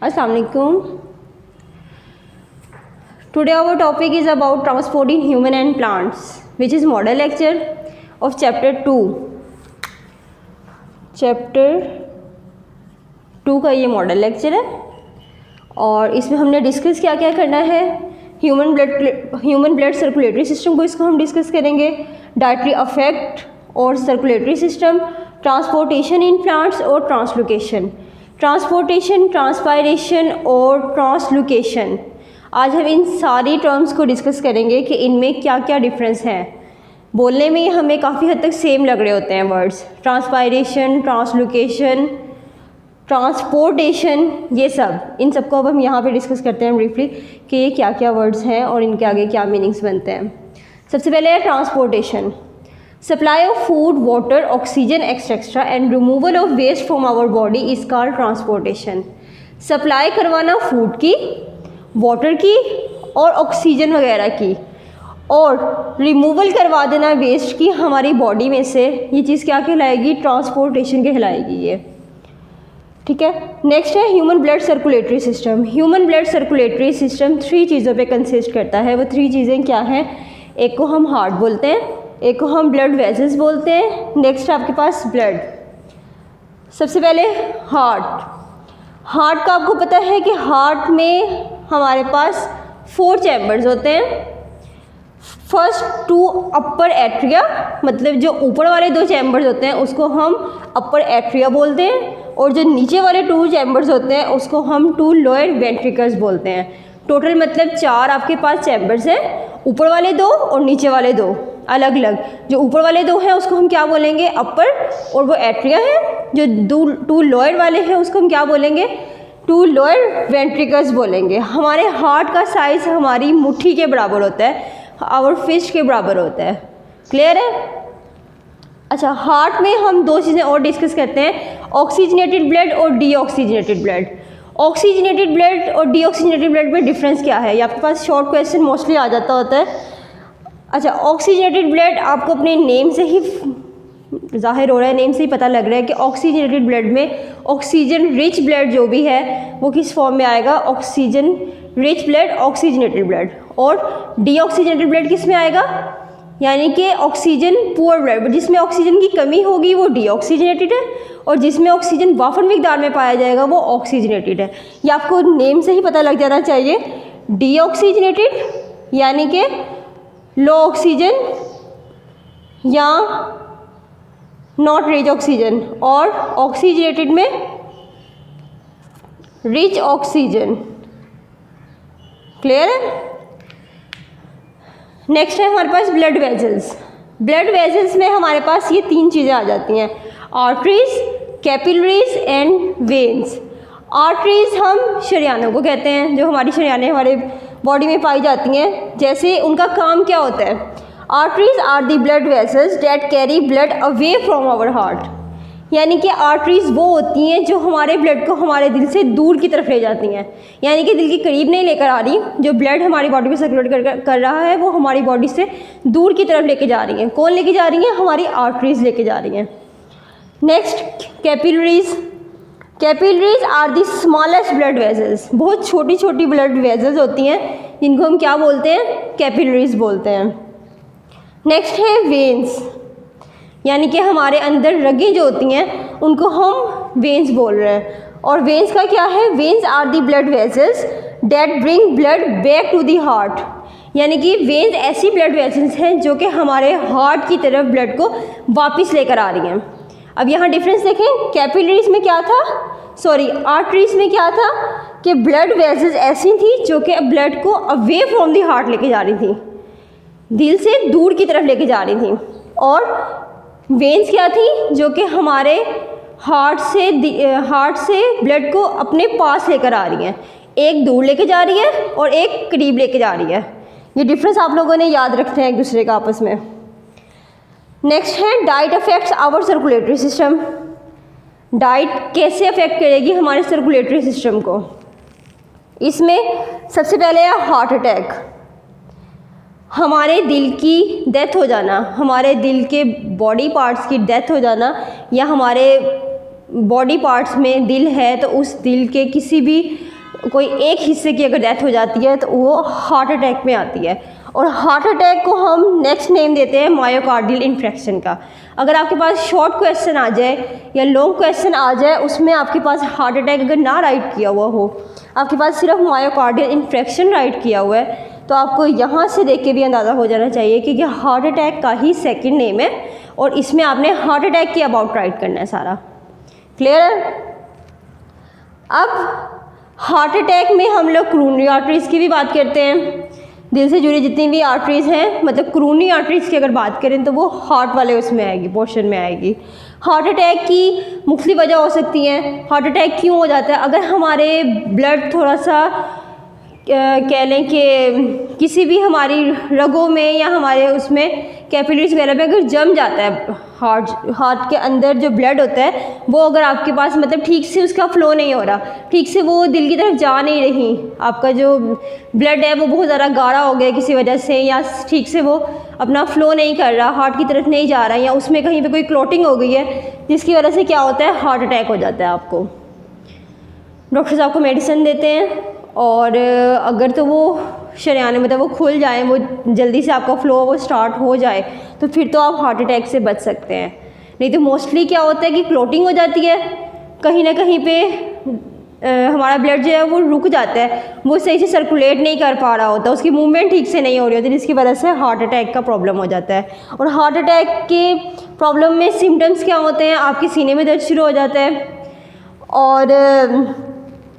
अस्सलाम वालेकुम। Today our topic is about transport in human and plants, which is model lecture of chapter 2। Chapter 2 का ये model lecture है और इसमें हमने डिस्कस क्या क्या करना है। ह्यूमन ब्लड सर्कुलेटरी सिस्टम को इसको हम डिस्कस करेंगे, डाइटरी अफेक्ट और circulatory system, transportation in plants और ट्रांसपोर्टेशन, ट्रांसपायरेशन और ट्रांसलोकेशन। आज हम इन सारी टर्म्स को डिस्कस करेंगे कि इनमें क्या क्या डिफरेंस हैं। बोलने में हमें काफ़ी हद तक सेम लग रहे होते हैं वर्ड्स, ट्रांसपायरेशन, ट्रांसलोकेशन, ट्रांसपोर्टेशन, ये सब, इन सबको अब हम यहाँ पे डिस्कस करते हैं ब्रीफली कि ये क्या क्या वर्ड्स हैं और इनके आगे क्या मीनिंग्स बनते हैं। सबसे पहले है transportation. Supply of food, water, oxygen etcetera and removal of waste from our body is called transportation. Supply करवाना फूड की, वाटर की और ऑक्सीजन वगैरह की, और रिमूवल करवा देना वेस्ट की हमारी बॉडी में से, ये चीज़ क्या कहलाएगी? ट्रांसपोर्टेशन कहलाएगी ये, ठीक है। नेक्स्ट है human blood circulatory system. Human blood circulatory system 3 चीज़ों पे कंसिस्ट करता है। वो 3 चीज़ें क्या हैं? एक को हम हार्ट बोलते हैं, एक को हम ब्लड वेसल्स बोलते हैं, नेक्स्ट आपके पास ब्लड। सबसे पहले हार्ट का आपको पता है कि हार्ट में हमारे पास 4 चैम्बर्स होते हैं। फर्स्ट 2 अपर एट्रिया, मतलब जो ऊपर वाले 2 चैम्बर्स होते हैं उसको हम अपर एट्रिया बोलते हैं, और जो नीचे वाले 2 चैम्बर्स होते हैं उसको हम 2 लोअर वेंट्रिकल्स बोलते हैं। टोटल मतलब 4 आपके पास चैम्बर्स हैं, ऊपर वाले 2 और नीचे वाले 2 अलग अलग। जो ऊपर वाले 2 हैं उसको हम क्या बोलेंगे? अपर, और वो एट्रिया है। जो 2 लोअर वाले हैं उसको हम क्या बोलेंगे? 2 लोअर वेंट्रिकल्स बोलेंगे। हमारे हार्ट का साइज हमारी मुट्ठी के बराबर होता है, आवर फिस्ट के बराबर होता है। क्लियर है? अच्छा, हार्ट में हम 2 चीज़ें और डिस्कस करते हैं, ऑक्सीजनेटेड ब्लड और डीऑक्सीजनेटेड ब्लड। ऑक्सीजनेटेड ब्लड और डीऑक्सीजनेटेड ब्लड में डिफरेंस क्या है? ये आपके पास शॉर्ट क्वेश्चन मोस्टली आ जाता होता है। अच्छा, ऑक्सीजनेटेड ब्लड आपको अपने नेम से ही जाहिर हो रहा है, नेम से ही पता लग रहा है कि ऑक्सीजनेटेड ब्लड में ऑक्सीजन रिच ब्लड जो भी है वो किस फॉर्म में आएगा? Oxygen rich blood, oxygenated blood. और डीऑक्सीजनेटेड ब्लड किस में आएगा? यानी कि ऑक्सीजन पुअर ब्लड, जिसमें ऑक्सीजन की कमी होगी वो डीऑक्सीजनेटेड है, और जिसमें ऑक्सीजन वाफर मिकदार में पाया जाएगा वो ऑक्सीजनेटेड है। ये आपको नेम से ही पता लग जाना चाहिए। डीऑक्सीजनेटेड यानी कि लो ऑक्सीजन या नॉट रिच ऑक्सीजन, और ऑक्सीजनेटेड में रिच ऑक्सीजन। क्लियर है? नेक्स्ट है हमारे पास ब्लड वेजल्स। ब्लड वेजल्स में हमारे पास ये 3 चीज़ें आ जाती हैं, arteries, capillaries and veins. Arteries हम शरियानों को कहते हैं, जो हमारी शरियानें हमारे बॉडी में पाई जाती हैं। जैसे उनका काम क्या होता है? Arteries are the blood vessels that carry blood away from our heart. यानी कि आर्टरीज वो होती हैं जो हमारे ब्लड को हमारे दिल से दूर की तरफ ले जाती हैं, यानी कि दिल के करीब नहीं लेकर आ रही। जो ब्लड हमारी बॉडी में सर्कुलेट कर रहा है वो हमारी बॉडी से दूर की तरफ लेके जा रही हैं। कौन लेके जा रही हैं? हमारी आर्टरीज लेके जा रही हैं। Next capillaries. Capillaries are the smallest blood vessels. बहुत छोटी छोटी ब्लड वेसल्स होती हैं जिनको हम क्या बोलते हैं? कैपिलरीज बोलते हैं। नेक्स्ट है वेन्स, यानी कि हमारे अंदर रगें जो होती हैं उनको हम वेन्स बोल रहे हैं। और वेन्स का क्या है? Veins are the blood vessels that bring blood back to the heart. यानी कि वेन्स ऐसी ब्लड वेसल्स हैं जो कि हमारे हार्ट की तरफ ब्लड को वापस लेकर आ रही हैं। अब यहाँ डिफरेंस देखें, कैपिलरीज में क्या था, आर्टरीज में क्या था कि ब्लड वेसल्स ऐसी थी जो कि ब्लड को अवे फ्रॉम दी हार्ट लेके जा रही थी, दिल से दूर की तरफ लेके जा रही थी। और वेन्स क्या थी? जो कि हमारे हार्ट से ब्लड को अपने पास लेकर आ रही हैं। एक दूर लेके जा रही है और एक करीब लेके जा रही है। ये डिफरेंस आप लोगों ने याद रखना है एक दूसरे का आपस में। नेक्स्ट है diet affects our circulatory system. Diet कैसे अफेक्ट करेगी हमारे सर्कुलेटरी सिस्टम को? इसमें सबसे पहले है हार्ट अटैक। हमारे दिल की डेथ हो जाना, हमारे दिल के बॉडी पार्ट्स की डेथ हो जाना, या हमारे बॉडी पार्ट्स में दिल है तो उस दिल के किसी भी कोई एक हिस्से की अगर डेथ हो जाती है तो वो हार्ट अटैक में आती है। और हार्ट अटैक को हम नेक्स्ट नेम देते हैं मायोकार्डियल इन्फेक्शन का। अगर आपके पास शॉर्ट क्वेश्चन आ जाए या लॉन्ग क्वेश्चन आ जाए, उसमें आपके पास हार्ट अटैक अगर ना राइट किया हुआ हो, आपके पास सिर्फ मायोकार्डियल इन्फेक्शन राइट किया हुआ है, तो आपको यहाँ से देख के भी अंदाज़ा हो जाना चाहिए कि हार्ट अटैक का ही सेकेंड नेम है और इसमें आपने हार्ट अटैक के अबाउट राइट करना है सारा। क्लियर है? अब हार्ट अटैक में हम लोग क्रोनरी आर्टरीज़ की भी बात करते हैं। दिल से जुड़ी जितनी भी आर्टरीज़ हैं, मतलब क्रोनरी आर्टरीज़ की अगर बात करें तो वो हार्ट वाले उसमें आएगी, पोर्शन में आएगी। हार्ट अटैक की मुख्तलिफ वजह हो सकती हैं। हार्ट अटैक क्यों हो जाता है? अगर हमारे ब्लड थोड़ा सा कह लें कि किसी भी हमारी रगों में या हमारे उसमें कैपिलरीज वगैरह में अगर जम जाता है, हार्ट के अंदर जो ब्लड होता है वो अगर आपके पास मतलब ठीक से उसका फ़्लो नहीं हो रहा, ठीक से वो दिल की तरफ जा नहीं रही, आपका जो ब्लड है वो बहुत ज़्यादा गाढ़ा हो गया किसी वजह से, या ठीक से वो अपना फ़्लो नहीं कर रहा, हार्ट की तरफ नहीं जा रहा, या उसमें कहीं पे कोई क्लॉटिंग हो गई है जिसकी वजह से क्या होता है, हार्ट अटैक हो जाता है आपको। डॉक्टर्स आपको मेडिसिन देते हैं और अगर तो वो शरियाने मतलब वो खुल जाए, वो जल्दी से आपका फ़्लो वो स्टार्ट हो जाए, तो फिर तो आप हार्ट अटैक से बच सकते हैं। नहीं तो मोस्टली क्या होता है कि क्लॉटिंग हो जाती है, कहीं ना कहीं पे हमारा ब्लड जो है वो रुक जाता है, वो सही से सर्कुलेट नहीं कर पा रहा होता, उसकी मूवमेंट ठीक से नहीं हो रही होती, जिसकी वजह से हार्ट अटैक का प्रॉब्लम हो जाता है। और हार्ट अटैक के प्रॉब्लम में सिम्टम्स क्या होते हैं? आपके सीने में दर्द शुरू हो जाता है, और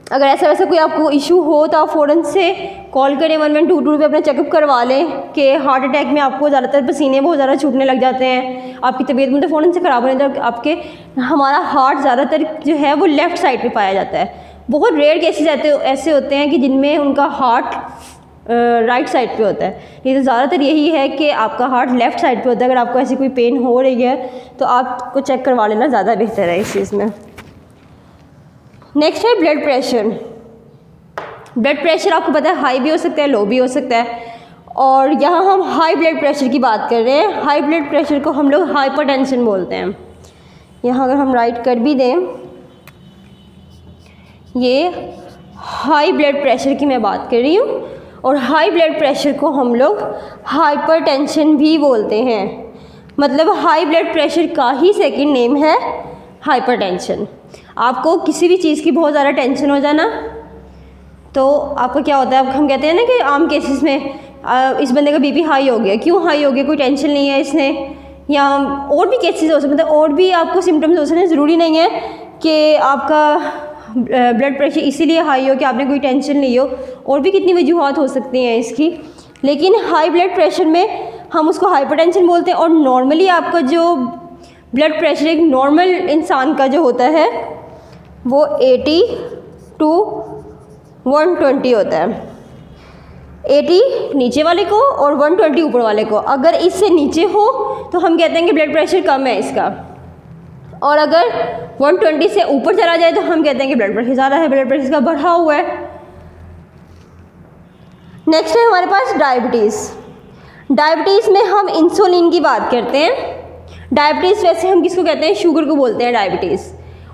अगर ऐसा वैसा कोई आपको इशू हो तो आप फ़ौरन से कॉल करें 1122 पे, अपना चेकअप करवा लें कि हार्ट अटैक में आपको ज़्यादातर पसीने बहुत ज़्यादा छूटने लग जाते हैं, आपकी तबीयत मतलब फ़ौरन से ख़राब होने लग, आपके हमारा हार्ट ज़्यादातर जो है वो लेफ़्ट साइड पे पाया जाता है। बहुत रेयर केसेस ऐसे होते हैं कि जिनमें उनका हार्ट राइट साइड पे होता है, नहीं तो ज़्यादातर यही है कि आपका हार्ट लेफ़्ट साइड पे होता है। अगर आपको ऐसी कोई पेन हो रही है तो आपको चेक करवा लेना ज़्यादा बेहतर है इस चीज़ में। नेक्स्ट है ब्लड प्रेशर। ब्लड प्रेशर आपको पता है हाई भी हो सकता है, लो भी हो सकता है, और यहाँ हम हाई ब्लड प्रेशर की बात कर रहे हैं। हाई ब्लड प्रेशर को हम लोग हाइपरटेंशन बोलते हैं। यहाँ अगर हम राइट कर भी दें, ये हाई ब्लड प्रेशर की मैं बात कर रही हूँ, और हाई ब्लड प्रेशर को हम लोग हाइपरटेंशन भी बोलते हैं। मतलब हाई ब्लड प्रेशर का ही सेकंड नेम है हाइपरटेंशन। आपको किसी भी चीज़ की बहुत ज़्यादा टेंशन हो जाना, तो आपको क्या होता है, अब हम कहते हैं ना कि आम केसेस में इस बंदे का बीपी हाई हो गया, क्यों हाई हो गया, कोई टेंशन नहीं है इसने, या और भी केसेस हो सकते, मतलब और भी आपको सिम्टम्स हो सकते हैं। ज़रूरी नहीं है कि आपका ब्लड प्रेशर इसीलिए हाई हो कि आपने कोई टेंशन ली हो, और भी कितनी वजूहत हो सकती हैं इसकी। लेकिन हाई ब्लड प्रेशर में हम उसको हाइपरटेंशन बोलते हैं। और नॉर्मली आपका जो ब्लड प्रेशर एक नॉर्मल इंसान का जो होता है वो 80 to 120 होता है। 80 नीचे वाले को और 120 ऊपर वाले को। अगर इससे नीचे हो तो हम कहते हैं कि ब्लड प्रेशर कम है इसका, और अगर 120 से ऊपर चला जाए तो हम कहते हैं कि ब्लड प्रेशर ज़्यादा है, ब्लड प्रेशर का बढ़ा हुआ है। नेक्स्ट है हमारे पास डायबिटीज़। डायबिटीज़ में हम इंसुलिन की बात करते हैं। डायबिटीज़ वैसे हम किसको कहते हैं, शुगर को बोलते हैं डायबिटीज़।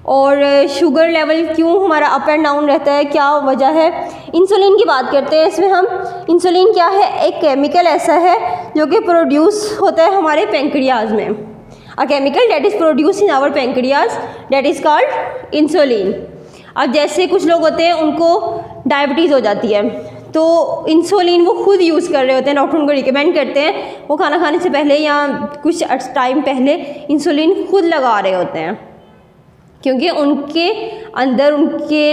और शुगर लेवल क्यों हमारा अप एंड डाउन रहता है, क्या वजह है, इंसुलिन की बात करते हैं। इसमें हम इंसुलिन क्या है, एक केमिकल ऐसा है जो कि प्रोड्यूस होता है हमारे पेंक्रियाज में। A chemical that is produce in our pancreas that is called insulin. अब जैसे कुछ लोग होते हैं उनको डायबिटीज़ हो जाती है, तो इंसुलिन वो खुद यूज़ कर रहे होते हैं, डॉक्टर उनको रिकमेंड करते हैं, वो खाना खाने से पहले या कुछ टाइम पहले इंसुलिन खुद लगा रहे होते हैं, क्योंकि उनके अंदर उनके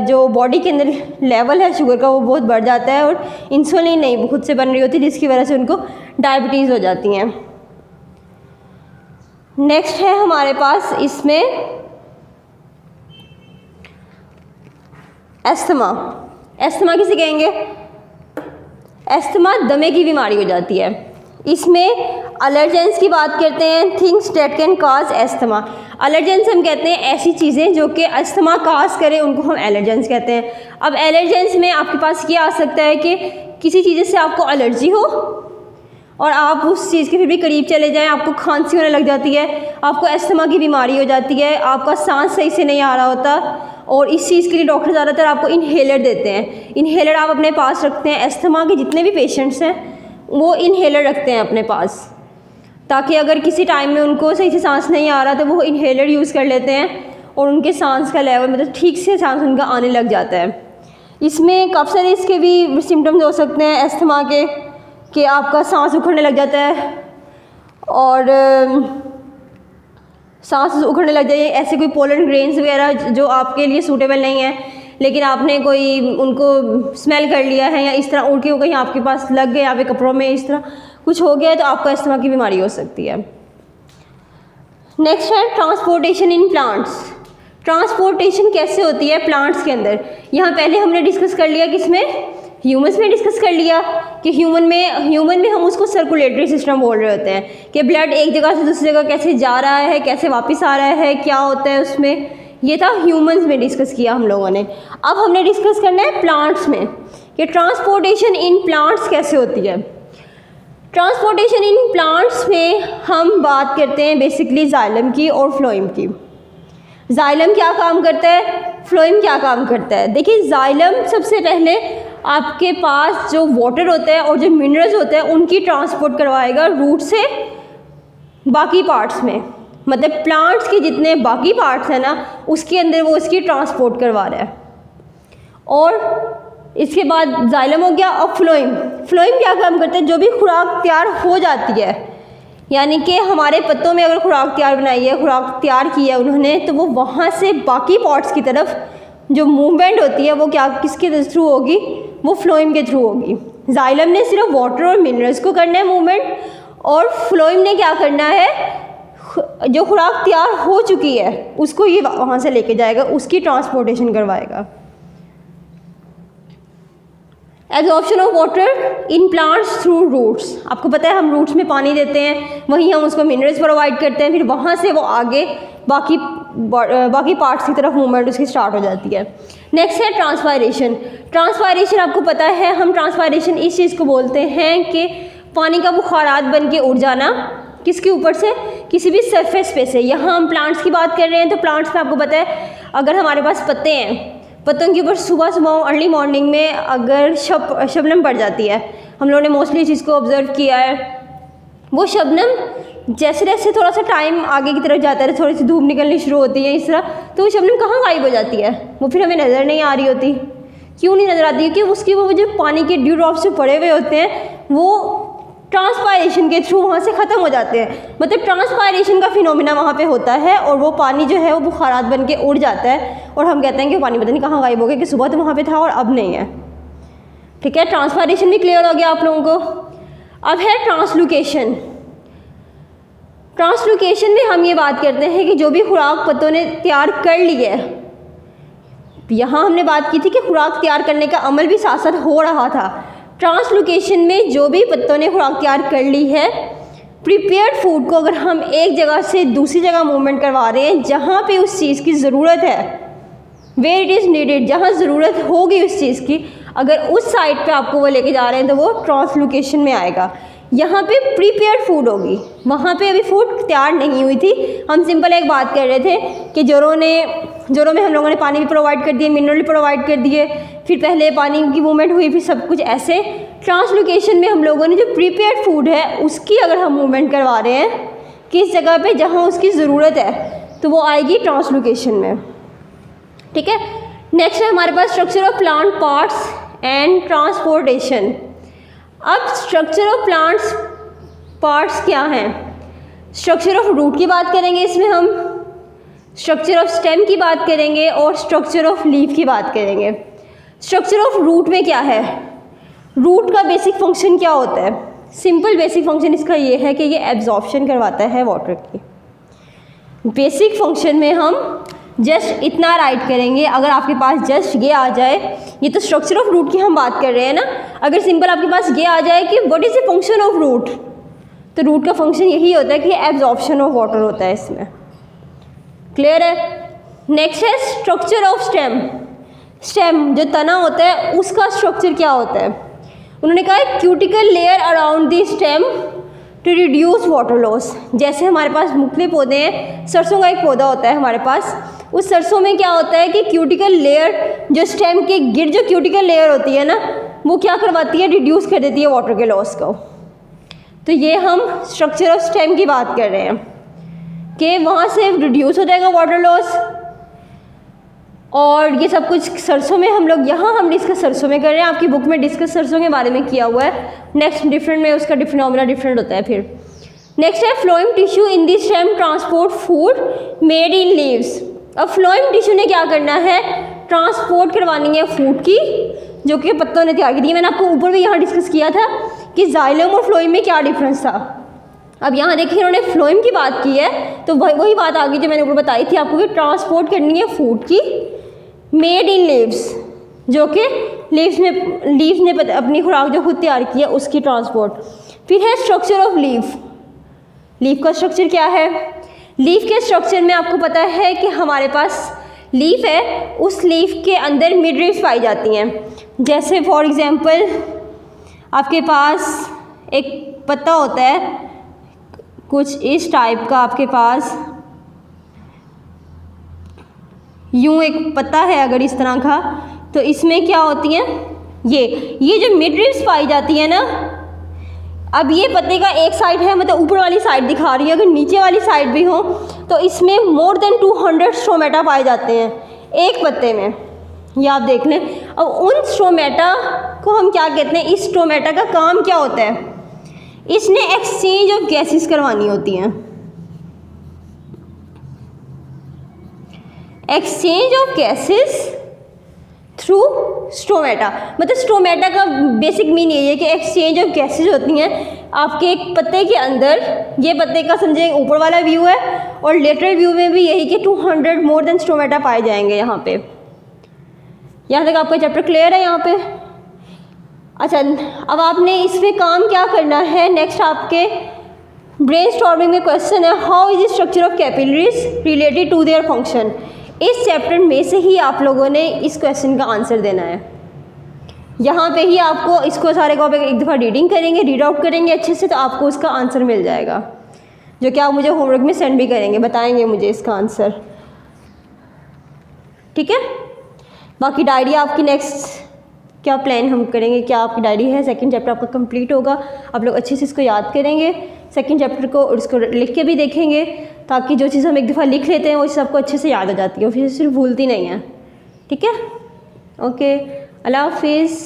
जो बॉडी के अंदर लेवल है शुगर का वो बहुत बढ़ जाता है, और इंसुलिन नहीं खुद से बन रही होती, जिसकी वजह से उनको डायबिटीज़ हो जाती हैं। नेक्स्ट है हमारे पास इसमें एस्थमा। एस्थमा किसे कहेंगे, एस्थमा दमे की बीमारी हो जाती है। इसमें अलर्जेंस की बात करते हैं, things that can cause asthma. Allergens हम कहते हैं ऐसी चीज़ें जो कि अस्थमा काज करें, उनको हम एलर्जेंस कहते हैं। अब एलर्जेंस में आपके पास ये आ सकता है कि किसी चीज़ से आपको एलर्जी हो, और आप उस चीज़ के फिर भी करीब चले जाएं, आपको खांसी होने लग जाती है, आपको अस्थमा की बीमारी हो जाती है, आपका सांस सही से नहीं आ रहा होता, और इस चीज़ के लिए डॉक्टर ज़्यादातर आपको इन्हेलर देते हैं। इन्हेलर आप अपने पास रखते हैं, अस्थमा के जितने भी पेशेंट्स हैं वो इन्हेलर रखते हैं अपने पास, ताकि अगर किसी टाइम में उनको सही से सांस नहीं आ रहा तो वो इन्हेलर यूज़ कर लेते हैं और उनके सांस का लेवल मतलब ठीक से सांस उनका आने लग जाता है। इसमें काफ़ी सारे इसके भी सिम्टम्स हो सकते हैं अस्थमा के, कि आपका सांस उखड़ने लग जाता है और सांस उखड़ने लग जाए, ऐसे कोई पोलन ग्रेन्स वगैरह जो आपके लिए सूटेबल नहीं है, लेकिन आपने कोई उनको स्मेल कर लिया है या इस तरह उड़ के कहीं आपके पास लग गए, आपके कपड़ों में इस तरह कुछ हो गया है, तो आपको अस्थमा की बीमारी हो सकती है। नेक्स्ट है ट्रांसपोर्टेशन इन प्लांट्स। ट्रांसपोर्टेशन कैसे होती है प्लांट्स के अंदर। यहाँ पहले हमने डिस्कस कर लिया, किसमें, ह्यूमंस में डिस्कस कर लिया कि ह्यूमन में हम उसको सर्कुलेटरी सिस्टम बोल रहे होते हैं कि ब्लड एक जगह से दूसरी जगह कैसे जा रहा है, कैसे वापस आ रहा है, क्या होता है उसमें, ये था ह्यूमंस में डिस्कस किया हम लोगों ने। अब हमने डिस्कस करना है प्लांट्स में कि ट्रांसपोर्टेशन इन प्लांट्स कैसे होती है। ट्रांसपोर्टेशन इन प्लांट्स में हम बात करते हैं बेसिकली जाइलम की और फ्लोएम की। जाइलम क्या काम करता है, फ्लोएम क्या काम करता है। देखिए जाइलम सबसे पहले आपके पास जो वाटर होता है और जो मिनरल्स होते हैं उनकी ट्रांसपोर्ट करवाएगा रूट से बाकी पार्ट्स में, मतलब प्लांट्स के जितने बाकी पार्ट्स हैं ना उसके अंदर वो इसकी ट्रांसपोर्ट करवा रहा है। और इसके बाद जाइलम हो गया। और फ्लोएम क्या काम करता है, जो भी खुराक तैयार हो जाती है, यानी कि हमारे पत्तों में अगर खुराक तैयार बनाई है, खुराक तैयार की है उन्होंने, तो वो वहाँ से बाकी पार्ट्स की तरफ जो मूवमेंट होती है वो क्या किसके थ्रू होगी, वो फ्लोएम के थ्रू होगी। जाइलम ने सिर्फ वाटर और मिनरल्स को करना है मूवमेंट, और फ्लोएम ने क्या करना है, जो खुराक तैयार हो चुकी है उसको ये वहाँ से लेके जाएगा, उसकी ट्रांसपोर्टेशन करवाएगा। Absorption of water in plants through roots. आपको पता है हम रूट्स में पानी देते हैं, वहीं हम उसको मिनरल्स प्रोवाइड करते हैं, फिर वहाँ से वो आगे बाकी पार्ट्स की तरफ मूवमेंट उसकी स्टार्ट हो जाती है। नेक्स्ट है ट्रांसपायरेशन। ट्रांसपायरेशन आपको पता है, हम ट्रांसपायरेशन इस चीज़ को बोलते हैं कि पानी का बुखारात बन के उड़ जाना, किसके ऊपर से, किसी भी सरफेस पे से। यहाँ हम प्लांट्स की बात कर रहे हैं, तो प्लांट्स पे आपको पता है अगर हमारे पास पत्ते हैं, पत्तों के ऊपर सुबह अर्ली मॉर्निंग में अगर शबनम पड़ जाती है, हम लोगों ने मोस्टली इस चीज़ को ऑब्जर्व किया है, वो शबनम जैसे जैसे थोड़ा सा टाइम आगे की तरफ जाता है, थोड़ी सी धूप निकलनी शुरू होती है इस तरह, तो वो शबनम कहाँ गायब हो जाती है, वो फिर हमें नज़र नहीं आ रही होती। क्यों नहीं नज़र आती? क्योंकि उसकी वो जो पानी के ड्यू ड्रॉप्स जो पड़े हुए होते हैं वो ट्रांसपायरेशन के थ्रू वहाँ से ख़त्म हो जाते हैं। मतलब ट्रांसपायरेशन का फिनोमिना वहाँ पे होता है और वो पानी जो है वो बुखारात बन के उड़ जाता है, और हम कहते हैं कि पानी पता नहीं कहाँ गायब हो गया, कि सुबह तो वहाँ पे था और अब नहीं है। ठीक है, ट्रांसपायरेशन भी क्लियर हो गया आप लोगों को। अब है ट्रांसलोकेशन। ट्रांसलोकेशन में हम ये बात करते हैं कि जो भी खुराक पत्तों ने तैयार कर ली है, यहाँ हमने बात की थी कि खुराक तैयार करने का अमल भी साथ साथ हो रहा था। ट्रांसलोकेशन में जो भी पत्तों ने खुराक तैयार कर ली है, प्रिपेयर्ड फूड को अगर हम एक जगह से दूसरी जगह मूवमेंट करवा रहे हैं जहाँ पे उस चीज़ की ज़रूरत है, वेयर इट इज़ नीडेड, जहाँ ज़रूरत होगी उस चीज़ की, अगर उस साइड पे आपको वो लेके जा रहे हैं तो वो ट्रांसलोकेशन में आएगा। यहाँ पे प्रीपेयर्ड फूड होगी, वहाँ पे अभी फूड तैयार नहीं हुई थी। हम सिंपल एक बात कर रहे थे कि जोरों में हम लोगों ने पानी भी प्रोवाइड कर दिए, मिनरल भी प्रोवाइड कर दिए, फिर पहले पानी की मूवमेंट हुई, फिर सब कुछ ऐसे। ट्रांसलोकेशन में हम लोगों ने जो प्रीपेयर्ड फूड है उसकी अगर हम मूवमेंट करवा रहे हैं किस जगह पे जहाँ उसकी ज़रूरत है, तो वो आएगी ट्रांसलोकेशन में। ठीक है, नेक्स्ट है हमारे पास structure of plant parts and transportation. अब स्ट्रक्चर ऑफ प्लांट्स पार्ट्स क्या हैं? स्ट्रक्चर ऑफ रूट की बात करेंगे, इसमें हम स्ट्रक्चर ऑफ स्टेम की बात करेंगे और स्ट्रक्चर ऑफ लीफ की बात करेंगे। स्ट्रक्चर ऑफ रूट में क्या है, रूट का बेसिक फंक्शन क्या होता है? सिंपल बेसिक फंक्शन इसका ये है कि ये एब्जॉर्प्शन करवाता है वाटर की। बेसिक फंक्शन में हम जस्ट इतना राइट करेंगे, अगर आपके पास जस्ट ये आ जाए, ये तो स्ट्रक्चर ऑफ रूट की हम बात कर रहे हैं ना, अगर सिंपल आपके पास ये आ जाए कि what is the function of root, तो रूट का फंक्शन यही होता है कि एब्जॉर्प्शन ऑफ वाटर होता है इसमें। क्लियर है? नेक्स्ट है स्ट्रक्चर ऑफ स्टेम। स्टेम जो तना होता है उसका स्ट्रक्चर क्या होता है? उन्होंने कहा है cuticle layer around the stem to reduce water loss. जैसे हमारे पास मुख्तलिफ पौधे हैं, सरसों का एक पौधा होता है हमारे पास, उस सरसों में क्या होता है कि क्यूटिकल लेयर जो स्टेम के गिर जो क्यूटिकल लेयर होती है ना, वो क्या करवाती है, रिड्यूस कर देती है वाटर के लॉस को। तो ये हम स्ट्रक्चर ऑफ स्टेम की बात कर रहे हैं कि वहाँ से रिड्यूस हो जाएगा वाटर लॉस, और ये सब कुछ सरसों में हम लोग यहाँ हम डिस्कस सरसों में कर रहे हैं। आपकी बुक में डिस्कस सरसों के बारे में किया हुआ है, नेक्स्ट डिफरेंट में उसका फिनोमेना डिफरेंट होता है। फिर नेक्स्ट है phloem tissue in the stem transport food made in leaves. अब फ्लोएम टिश्यू ने क्या करना है, ट्रांसपोर्ट करवानी है फूड की जो कि पत्तों ने तैयार की थी। मैंने आपको ऊपर भी यहाँ डिस्कस किया था कि जाइलम और फ्लोएम में क्या डिफरेंस था। अब यहाँ देखिए इन्होंने फ्लोएम की बात की है, तो वही बात आ गई जो मैंने ऊपर बताई थी आपको कि ट्रांसपोर्ट करनी है फूड की मेड इन लीव्स, जो कि लीव्स ने अपनी खुराक जो खुद तैयार की है उसकी ट्रांसपोर्ट। फिर है स्ट्रक्चर ऑफ लीफ का स्ट्रक्चर क्या है। लीफ के स्ट्रक्चर में आपको पता है कि हमारे पास लीफ है, उस लीफ के अंदर मिडरीव्स पाई जाती हैं। जैसे फॉर एग्जांपल आपके पास एक पत्ता होता है कुछ इस टाइप का, आपके पास यूँ एक पत्ता है अगर इस तरह का, तो इसमें क्या होती हैं, ये जो मिडरीव्स पाई जाती है ना। अब ये पत्ते का एक साइड है, मतलब ऊपर वाली साइड दिखा रही है, अगर नीचे वाली साइड भी हो तो इसमें मोर देन 200 स्ट्रोमेटा पाए जाते हैं एक पत्ते में, ये आप देख लें। अब उन स्ट्रोमेटा को हम क्या कहते हैं, इस स्ट्रोमेटा का काम क्या होता है, इसने एक्सचेंज ऑफ गैसेस करवानी होती हैं। Exchange of gases through stromata, मतलब स्ट्रोमेटा का बेसिक मीन यही है कि एक्सचेंज ऑफ गैसेस होती हैं आपके एक पत्ते के अंदर। ये पत्ते का समझे ऊपर वाला व्यू है, और लेटरल व्यू में भी यही कि 200 मोर देन स्ट्रोमेटा पाए जाएंगे यहाँ पे। यहाँ तक आपका चैप्टर क्लियर है यहाँ पे। अच्छा, अब आपने इसमें काम क्या करना है, नेक्स्ट आपके ब्रेनस्टॉर्मिंग में क्वेश्चन है how is the structure of capillaries related to their function. इस चैप्टर में से ही आप लोगों ने इस क्वेश्चन का आंसर देना है। यहाँ पे ही आपको इसको सारे को एक दफ़ा रीडिंग करेंगे, रीड आउट करेंगे अच्छे से, तो आपको इसका आंसर मिल जाएगा, जो कि आप मुझे होमवर्क में सेंड भी करेंगे, बताएंगे मुझे इसका आंसर, ठीक है। बाकी डायरी आपकी नेक्स्ट क्या प्लान हम करेंगे, क्या आपकी डायरी है, सेकंड चैप्टर आपका कंप्लीट होगा, आप लोग अच्छे से इसको याद करेंगे सेकंड चैप्टर को, और इसको लिख के भी देखेंगे, ताकि जो चीज़ हम एक दफ़ा लिख लेते हैं वो सबको अच्छे से याद आ जाती है, फिर सिर्फ भूलती नहीं है, ठीक है। ओके, अल्लाह हाफिज़।